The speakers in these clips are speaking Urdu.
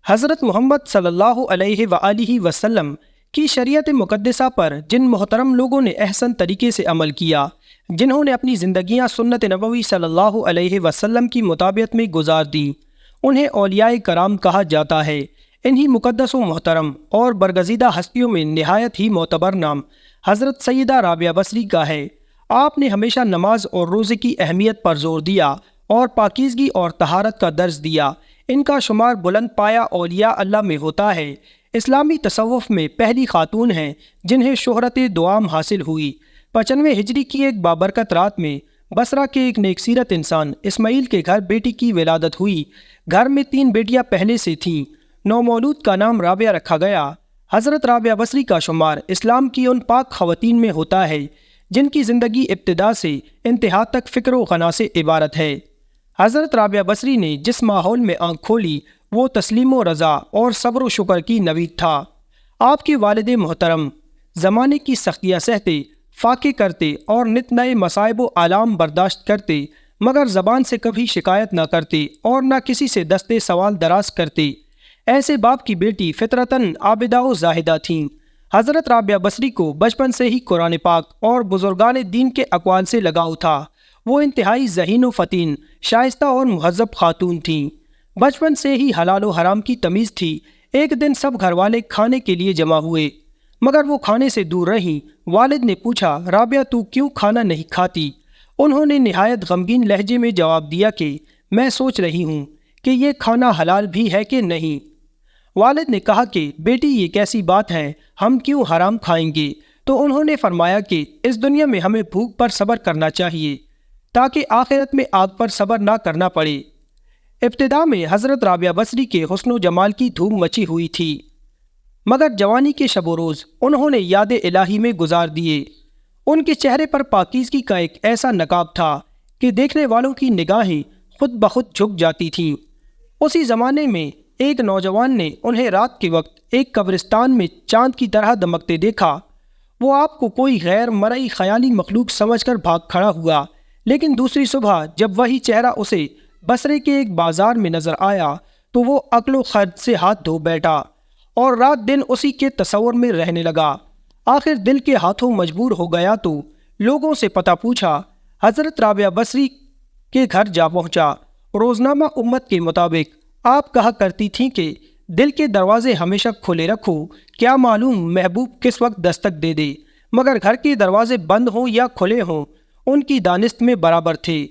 حضرت محمد صلی اللہ علیہ وآلہ وسلم کی شریعت مقدسہ پر جن محترم لوگوں نے احسن طریقے سے عمل کیا، جنہوں نے اپنی زندگیاں سنت نبوی صلی اللہ علیہ وسلم کی مطابقت میں گزار دیں، انہیں اولیاء کرام کہا جاتا ہے۔ انہی مقدس و محترم اور برگزیدہ ہستیوں میں نہایت ہی معتبر نام حضرت سیدہ رابعہ بصری کا ہے۔ آپ نے ہمیشہ نماز اور روزے کی اہمیت پر زور دیا اور پاکیزگی اور طہارت کا درس دیا۔ ان کا شمار بلند پایا اولیاء اللہ میں ہوتا ہے۔ اسلامی تصوف میں پہلی خاتون ہیں جنہیں شہرت دوام حاصل ہوئی۔ 95 ہجری کی ایک بابرکت رات میں بصرہ کے ایک نیک سیرت انسان اسماعیل کے گھر بیٹی کی ولادت ہوئی۔ گھر میں 3 بیٹیاں پہلے سے تھیں۔ نومولود کا نام رابعہ رکھا گیا۔ حضرت رابعہ بصری کا شمار اسلام کی ان پاک خواتین میں ہوتا ہے جن کی زندگی ابتدا سے انتہا تک فکر و غنا سے عبارت ہے۔ حضرت رابعہ بصری نے جس ماحول میں آنکھ کھولی وہ تسلیم و رضا اور صبر و شکر کی نوید تھا۔ آپ کے والد محترم زمانے کی سختیاں سہتے، فاقے کرتے اور نت نئے مصائب و آلام برداشت کرتے، مگر زبان سے کبھی شکایت نہ کرتے اور نہ کسی سے دستے سوال دراز کرتے۔ ایسے باپ کی بیٹی فطرتاً عابدہ و زاہدہ تھیں۔ حضرت رابعہ بصری کو بچپن سے ہی قرآن پاک اور بزرگان دین کے اقوال سے لگاؤ تھا۔ وہ انتہائی ذہین و فطین، شائستہ اور مہذب خاتون تھیں۔ بچپن سے ہی حلال و حرام کی تمیز تھی۔ ایک دن سب گھر والے کھانے کے لیے جمع ہوئے مگر وہ کھانے سے دور رہیں۔ والد نے پوچھا، رابعہ تو کیوں کھانا نہیں کھاتی؟ انہوں نے نہایت غمگین لہجے میں جواب دیا کہ میں سوچ رہی ہوں کہ یہ کھانا حلال بھی ہے کہ نہیں۔ والد نے کہا کہ بیٹی یہ کیسی بات ہے، ہم کیوں حرام کھائیں گے؟ تو انہوں نے فرمایا کہ اس دنیا میں ہمیں بھوک پر صبر کرنا چاہیے تاکہ آخرت میں آگ پر صبر نہ کرنا پڑے۔ ابتدا میں حضرت رابعہ بصری کے حسن و جمال کی دھوم مچی ہوئی تھی، مگر جوانی کے شب و روز انہوں نے یاد الہی میں گزار دیے۔ ان کے چہرے پر پاکیزگی کا ایک ایسا نقاب تھا کہ دیکھنے والوں کی نگاہیں خود بخود جھک جاتی تھیں۔ اسی زمانے میں ایک نوجوان نے انہیں رات کے وقت ایک قبرستان میں چاند کی طرح دمکتے دیکھا۔ وہ آپ کو کوئی غیر مرئی خیالی مخلوق سمجھ کر بھاگ کھڑا ہوا، لیکن دوسری صبح جب وہی چہرہ اسے بصرے کے ایک بازار میں نظر آیا تو وہ عقل و خرد سے ہاتھ دھو بیٹھا اور رات دن اسی کے تصور میں رہنے لگا۔ آخر دل کے ہاتھوں مجبور ہو گیا تو لوگوں سے پتہ پوچھا۔ حضرت رابعہ بصری کے گھر جا پہنچا۔ روزنامہ امت کے مطابق آپ کہا کرتی تھیں کہ دل کے دروازے ہمیشہ کھلے رکھو، کیا معلوم محبوب کس وقت دستک دے دے، مگر گھر کے دروازے بند ہوں یا کھلے ہوں ان کی دانست میں برابر تھے۔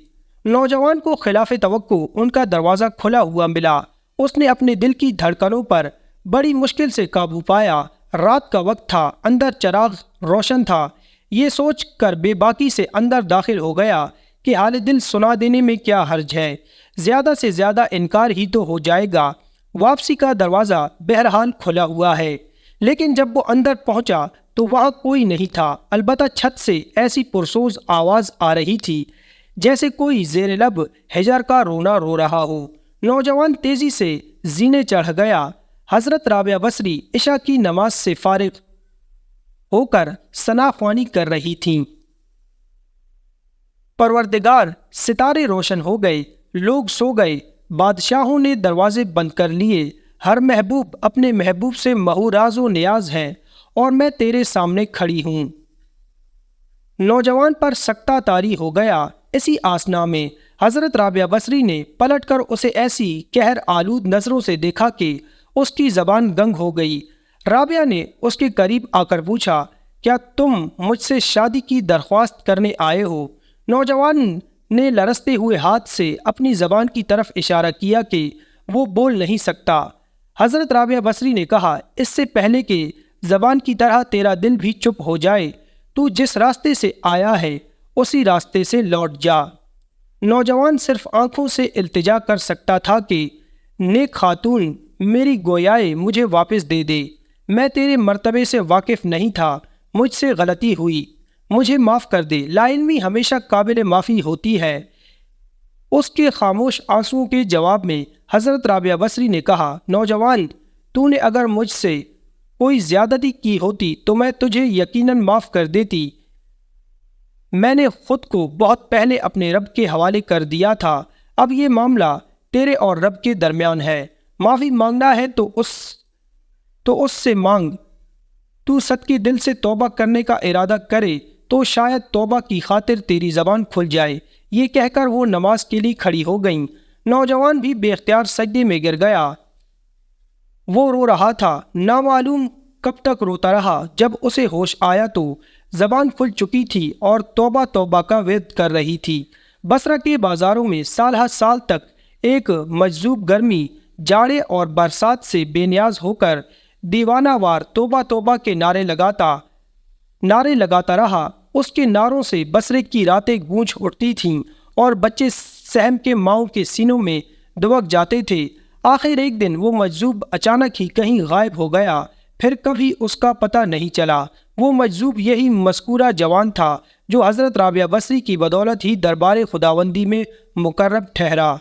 نوجوان کو خلاف توقع ان کا دروازہ کھلا ہوا ملا۔ اس نے اپنے دل کی دھڑکنوں پر بڑی مشکل سے قابو پایا۔ رات کا وقت تھا، اندر چراغ روشن تھا۔ یہ سوچ کر بے باکی سے اندر داخل ہو گیا کہ حال دل سنا دینے میں کیا حرج ہے، زیادہ سے زیادہ انکار ہی تو ہو جائے گا۔ واپسی کا دروازہ بہرحال کھلا ہوا ہے، لیکن جب وہ اندر پہنچا تو وہاں کوئی نہیں تھا، البتہ چھت سے ایسی پرسوز آواز آ رہی تھی جیسے کوئی زیر لب ہجر کا رونا رو رہا ہو۔ نوجوان تیزی سے زینے چڑھ گیا۔ حضرت رابعہ بصری عشاء کی نماز سے فارغ ہو کر ثنا خوانی کر رہی تھیں۔ پروردگار، ستارے روشن ہو گئے، لوگ سو گئے، بادشاہوں نے دروازے بند کر لیے، ہر محبوب اپنے محبوب سے محوراز و نیاز ہے اور میں تیرے سامنے کھڑی ہوں۔ نوجوان پر سکتہ طاری ہو گیا۔ اسی آسنا میں حضرت رابعہ بصری نے پلٹ کر اسے ایسی قہر آلود نظروں سے دیکھا کہ اس کی زبان گنگ ہو گئی۔ رابعہ نے اس کے قریب آ کر پوچھا، کیا تم مجھ سے شادی کی درخواست کرنے آئے ہو؟ نوجوان نے لرزتے ہوئے ہاتھ سے اپنی زبان کی طرف اشارہ کیا کہ وہ بول نہیں سکتا۔ حضرت رابعہ بصری نے کہا، اس سے پہلے کہ زبان کی طرح تیرا دل بھی چپ ہو جائے، تو جس راستے سے آیا ہے اسی راستے سے لوٹ جا۔ نوجوان صرف آنکھوں سے التجا کر سکتا تھا کہ نیک خاتون، میری گویائے مجھے واپس دے دے، میں تیرے مرتبے سے واقف نہیں تھا، مجھ سے غلطی ہوئی، مجھے معاف کر دے۔ لا علمی ہمیشہ قابل معافی ہوتی ہے۔ اس کے خاموش آنسوؤں کے جواب میں حضرت رابعہ بصری نے کہا، نوجوان، تو نے اگر مجھ سے کوئی زیادتی کی ہوتی تو میں تجھے یقیناً معاف کر دیتی۔ میں نے خود کو بہت پہلے اپنے رب کے حوالے کر دیا تھا، اب یہ معاملہ تیرے اور رب کے درمیان ہے۔ معافی مانگنا ہے تو اس سے مانگ، تو صدقے دل سے توبہ کرنے کا ارادہ کرے تو شاید توبہ کی خاطر تیری زبان کھل جائے۔ یہ کہہ کر وہ نماز کے لیے کھڑی ہو گئیں۔ نوجوان بھی بے اختیار سجدے میں گر گیا۔ وہ رو رہا تھا، نامعلوم کب تک روتا رہا۔ جب اسے ہوش آیا تو زبان کھل چکی تھی اور توبہ توبہ کا ورد کر رہی تھی۔ بصرہ کے بازاروں میں سال ہر سال تک ایک مجذوب گرمی، جاڑے اور برسات سے بے نیاز ہو کر دیوانہ وار توبہ توبہ کے نعرے لگاتا رہا۔ اس کے نعروں سے بصرے کی راتیں گونج اٹھتی تھیں اور بچے سہم کے ماؤں کے سینوں میں دبک جاتے تھے۔ آخر ایک دن وہ مجذوب اچانک ہی کہیں غائب ہو گیا، پھر کبھی اس کا پتہ نہیں چلا۔ وہ مجذوب یہی مذکورہ جوان تھا جو حضرت رابعہ بصری کی بدولت ہی دربار خداوندی میں مقرب ٹھہرا۔